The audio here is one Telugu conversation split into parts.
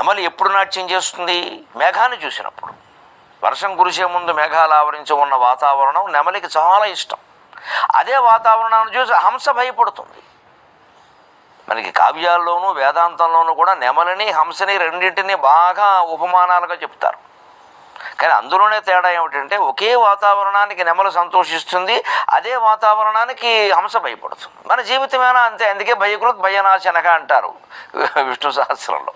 నెమలి ఎప్పుడు నాట్యం చేస్తుంది? మేఘాన్ని చూసినప్పుడు. వర్షం కురిసే ముందు మేఘాలు ఆవరించి ఉన్న వాతావరణం నెమలికి చాలా ఇష్టం. అదే వాతావరణాన్ని చూసి హంస భయపడుతుంది. మనకి కావ్యాల్లోనూ వేదాంతంలోనూ కూడా నెమలిని హంసని రెండింటినీ బాగా ఉపమానాలుగా చెప్తారు. కానీ అందులోనే తేడా ఏమిటంటే ఒకే వాతావరణానికి నెమలి సంతోషిస్తుంది, అదే వాతావరణానికి హంస భయపడుతుంది. మన జీవితమేనా అంతే. అందుకే భయకృత్ భయనాశనక అంటారు విష్ణు సహస్రంలో.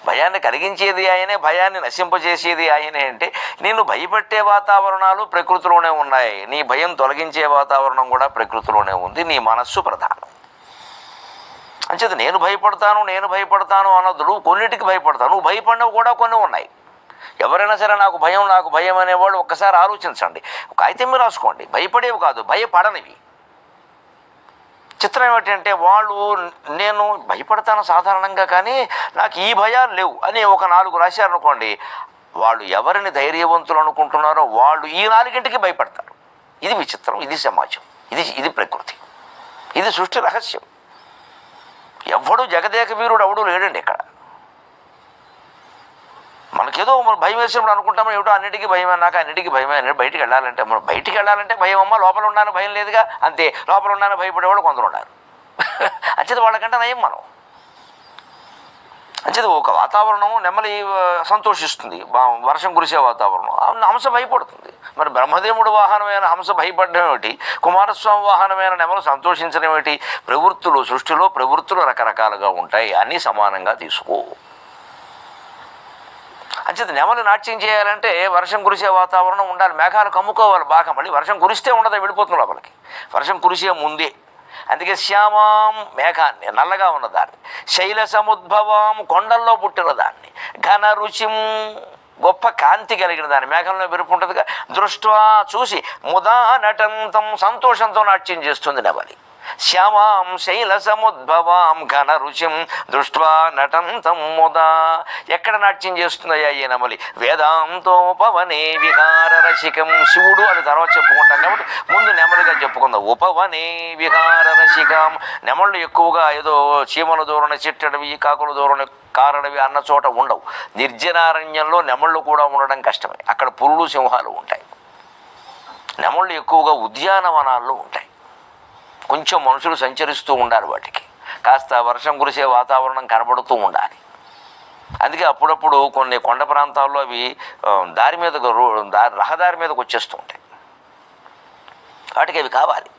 భయాన్ని కలిగించేది ఆయనే, భయాన్ని నశింపజేసేది ఆయనే. అంటే నేను భయపెట్టే వాతావరణాలు ప్రకృతిలోనే ఉన్నాయి, నీ భయం తొలగించే వాతావరణం కూడా ప్రకృతిలోనే ఉంది. నీ మనస్సు ప్రధానం. అంచేత నేను భయపడతాను అన్నదులు కొన్నిటికి భయపడతాను. నువ్వు భయపడినవి కూడా కొన్ని ఉన్నాయి. ఎవరైనా సరే నాకు భయం అనేవాళ్ళు ఒక్కసారి ఆలోచించండి. ఒక కాగితం మీద రాసుకోండి. భయపడేవి కాదు, భయపడనివి. చిత్రం ఏమిటంటే వాళ్ళు నేను భయపడతాను సాధారణంగా, కానీ నాకు ఈ భయాలు లేవు అని ఒక 4 రాశారనుకోండి, వాళ్ళు ఎవరిని ధైర్యవంతులు అనుకుంటున్నారో వాళ్ళు ఈ 4ంటికి భయపడతారు. ఇది విచిత్రం, ఇది సమాజం, ఇది ప్రకృతి, ఇది సృష్టి రహస్యం. ఎవడు జగదేక వీరుడు ఎవడు లేడండి ఇక్కడ. మనకేదో భయం వేసినప్పుడు అనుకుంటాము ఏమిటో అన్నిటికీ భయమే, నాకు అన్నిటికీ భయమే. బయటికి వెళ్ళాలంటే మనం బయటికి వెళ్ళాలంటే భయం అమ్మ, లోపల ఉన్నాను భయం లేదుగా, అంతే. లోపల ఉన్నాను భయపడేవాళ్ళు కొందరు ఉన్నారు. అంచేది వాళ్ళకంటే నయం మనం. అంచేది ఒక వాతావరణం నెమలి సంతోషిస్తుంది, వర్షం కురిసే వాతావరణం. హంస భయపడుతుంది. మరి బ్రహ్మదేవుడు వాహనమైన హంస భయపడడం ఏమిటి, కుమారస్వామి వాహనమైన నెమలు సంతోషించడం ఏమిటి? ప్రవృత్తులు, సృష్టిలో ప్రవృత్తులు రకరకాలుగా ఉంటాయి, అన్నీ సమానంగా తీసుకో. అంచేత నెమలి నాట్యం చేయాలంటే వర్షం కురిసే వాతావరణం ఉండాలి, మేఘాలు కమ్ముకోవాలి బాగా. మళ్ళీ వర్షం కురిస్తే ఉండదు, వెళ్ళిపోతుంది లోపలికి. వర్షం కురిసే ముందే. అందుకే శ్యామాం మేఘాన్ని, నల్లగా ఉన్నదాన్ని, శైల సముద్భవాం కొండల్లో పుట్టిన దాన్ని, ఘన రుచిం గొప్ప కాంతి కలిగిన దాన్ని, మేఘంలో మెరుపు ఉంటుందిగా, దృష్ట్వా చూసి, ముదా నటంతం సంతోషంతో నాట్యం చేస్తుంది నెమలి. శ్యామాం శైల సముద్భవాం ఘన రుచిం దృష్ట్వా నటంతం ముదా. ఎక్కడ నాట్యం చేస్తుందయ్యా ఈ నెమలి? వేదాంతోపవనే విహార రసికం. శివుడు అని తర్వాత చెప్పుకుంటాం కాబట్టి ముందు నెమలిగా చెప్పుకుందాం. ఉపవనే విహార రసికం. నెమళ్ళు ఎక్కువగా ఏదో చీమల దూరణ, చిట్టడవి, కాకుల దూరణ, కారడవి అన్న చోట ఉండవు. నిర్జనారణ్యంలో నెమళ్ళు కూడా ఉండడం కష్టమే. అక్కడ పులులు, సింహాలు ఉంటాయి. నెమళ్ళు ఎక్కువగా ఉద్యానవనాల్లో ఉంటాయి. కొంచెం మనుషులు సంచరిస్తూ ఉండాలి, వాటికి కాస్త వర్షం కురిసే వాతావరణం కనబడుతూ ఉండాలి. అందుకే అప్పుడప్పుడు కొన్ని కొండ ప్రాంతాల్లో అవి దారి మీద, రహదారి మీదకి వచ్చేస్తూ ఉంటాయి. వాటికి అవి కావాలి.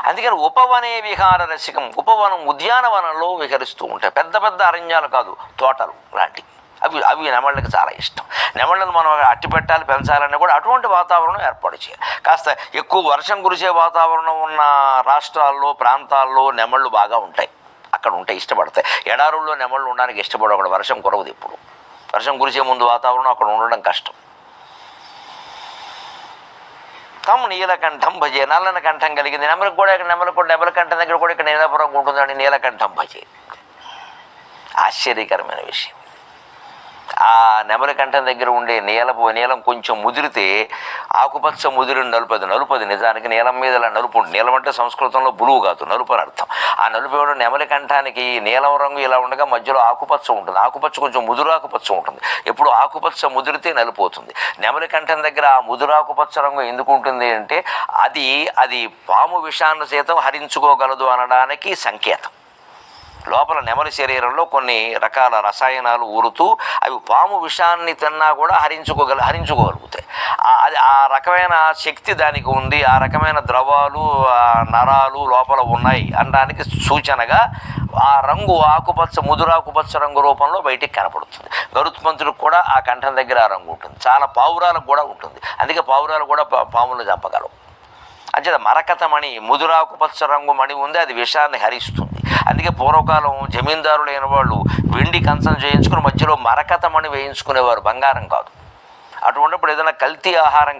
అందుకని ఉపవనే విహార రసికం. ఉపవనం, ఉద్యానవనంలో విహరిస్తూ ఉంటాయి. పెద్ద పెద్ద అరణ్యాలు కాదు, తోటలు లాంటివి. అవి నెమళ్ళకి చాలా ఇష్టం. నెమళ్ళను మనం అట్టి పెట్టాలి, పెంచాలన్నా కూడా అటువంటి వాతావరణం ఏర్పాటు చేయాలి. కాస్త ఎక్కువ వర్షం కురిసే వాతావరణం ఉన్న రాష్ట్రాల్లో, ప్రాంతాల్లో నెమళ్ళు బాగా ఉంటాయి. అక్కడ ఉంటాయి, ఇష్టపడతాయి. ఎడారుల్లో నెమళ్ళు ఉండడానికి ఇష్టపడవు. అక్కడ వర్షం కురవదు. ఇప్పుడు వర్షం కురిసే ముందు వాతావరణం అక్కడ ఉండడం కష్టం. తమ్ నీలకంఠం భజే. నల్లని కంఠం కలిగింది నెమలికి కూడా. ఇక్కడ నెమలి కంఠం దగ్గర కూడా ఇక్కడ నీలపురం ఉంటుందండి. నీలకంఠం భజే. ఆశ్చర్యకరమైన విషయం. ఆ నెమలి కంఠం దగ్గర ఉండే నీలం కొంచెం ముదిరితే ఆకుపచ్చ ముదిరిన నలుపది నిజానికి నీలం మీద ఇలా నలుపు ఉంటుంది. నీలం అంటే సంస్కృతంలో బులువు కాదు, నలుపు అని అర్థం. ఆ నలుపు ఇవ్వడం నెమలి కంఠానికి నీలం రంగు ఇలా ఉండగా మధ్యలో ఆకుపచ్చ ఉంటుంది. ఆకుపచ్చ కొంచెం ముదురాకుపచ్చ ఉంటుంది. ఎప్పుడు ఆకుపచ్చ ముదిరితే నలిపోతుంది. నెమలి కంఠం దగ్గర ఆ ముదురాకుపచ్చ రంగు ఎందుకు ఉంటుంది అంటే అది పాము విషాన్ని సైతం హరించుకోగలదు అనడానికి సంకేతం. లోపల నెమలి శరీరంలో కొన్ని రకాల రసాయనాలు ఊరుతూ అవి పాము విషాన్ని తిన్నా కూడా హరించుకోగలుగుతాయి. ఆ రకమైన శక్తి దానికి ఉంది. ఆ రకమైన ద్రవాలు, నరాలు లోపల ఉన్నాయి అనడానికి సూచనగా ఆ రంగు ఆకుపచ్చ, ముదురాకుపచ్చ రంగు రూపంలో బయటికి కనపడుతుంది. గరుత్మంతుడికి కూడా ఆ కంఠం దగ్గర ఆ రంగు ఉంటుంది. చాలా పావురాలకు కూడా ఉంటుంది. అందుకే పావురాలు కూడా పాములను చంపగలవు. అంచేత మరకత మణి, ముదురాకుపచ్చ రంగు మణి ఉంది, అది విషాన్ని హరిస్తుంది. అందుకే పూర్వకాలం జమీందారులు అయిన వాళ్ళు వెండి కంచం చేయించుకుని మధ్యలో మరకత మణి వేయించుకునేవారు, బంగారం కాదు. అటువంటిప్పుడు ఏదైనా కల్తీ ఆహారం